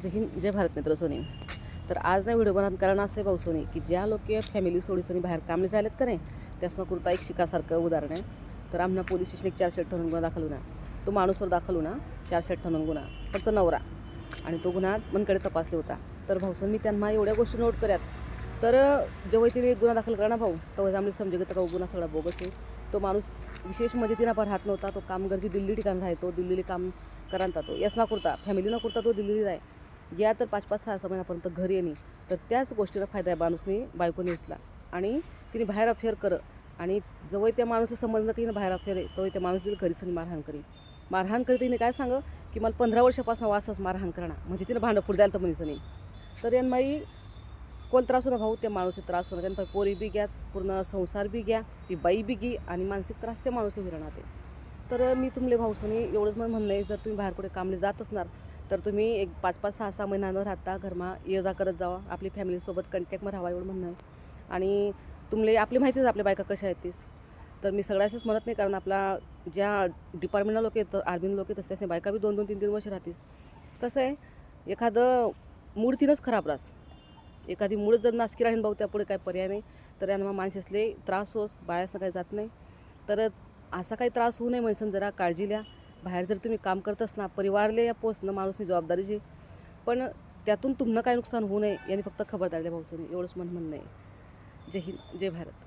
जय हिंद जय भारत मित्र सोनी. तर आज नाही व्हिडिओ बनत कारण असे भाऊ सोनी की ज्या लोक फॅमिली सोडीसनी बाहेर कामले जायलेत का नाही त्यासनं कुर्ता एक शिकासारखं उदाहरण आहे. तर आमना पोलीस स्टेशन एक 458 गुन्हा दाखल होणार. तो माणूसवर दाखल होणार 458 गुन्हा फक्त नवरा आणि तो गुन्हा मनकडे तपासले होता. तर भाऊ सोनी मी त्यांना एवढ्या गोष्टी नोट करत तर जेव्हा तिने एक गुन्हा दाखल करा ना भाऊ तेव्हा आम्ही समजे की तो गुन्हा सगळा बोगस आहे. तो माणूस विशेष म्हणजे तिना पर हात नव्हता. तो कामगरजी दिल्ली ठिकाण राहतो. दिल्लीला काम करांता तो यस ना कुर्ता फॅमिली न कुर्ता तो दिल्लीला आहे. या तर 5-5-6 महिन्यापर्यंत घरी येणे. तर त्याच गोष्टीचा फायदा आहे माणूसनी बायकोने उचला आणि तिने बाहेर अफेअर कर आणि जवळ त्या माणूस समजलं की बाहेर अफेअर आहे तो त्या माणूस दिली घरी सनी मारहाण करी तिने काय सांग की मला 15 वर्षापासून वाचच मारहाण करणार म्हणजे तिने भांडं फुट द्यायला तर म्हणीस नाही. तर यांना कोल त्रास होणार भाऊ त्या माणूसचे त्रास होणार त्यांना पोरी बी घ्या पूर्ण संसार बी घ्या ती बाई बी घी आणि मानसिक त्रास त्या माणूसला होणार ते. तर मी तुमले भाऊ सोनी एवढंच म्हणणं आहे जर तुम्ही बाहेर कुठे कामले जात असणार तर तुम्ही एक 5-5-6-6 महिना न राहता घरमा ये जा करत जावा आपली फॅमिलीसोबत कॉन्टॅक्टमध्ये राहावा एवढं म्हणणं आहे. आणि तुमले आपली माहितीच आपल्या बायका कशा आहेत तीस. तर मी सगळ्याच म्हणत नाही कारण आपला ज्या डिपार्टमेंटला लोक येतं आर्मीला लोक येतात त्याच्या बायका बी 2-2-3-3 वर्ष राहतीस. कसं आहे एखादं मूड तिनंच खराब राहस एखादी मूळ जर नासकी राहीन भाऊ त्यापुढे काय पर्याय नाही. तर यांना माणसासले त्रास होस बायासं काही जात नाही. तर असा काही त्रास होऊ नये म्हणून जरा काळजी घ्या. बाहेर जर तुम्ही काम करत असना परिवारले या पोचणं माणूसनी जबाबदारीची पण त्यातून तुम्हाला काय नुकसान होऊ नये यांनी फक्त खबरदारी द्या भाऊ सोनी एवढंच म्हणणं आहे. जय हिंद जय भारत.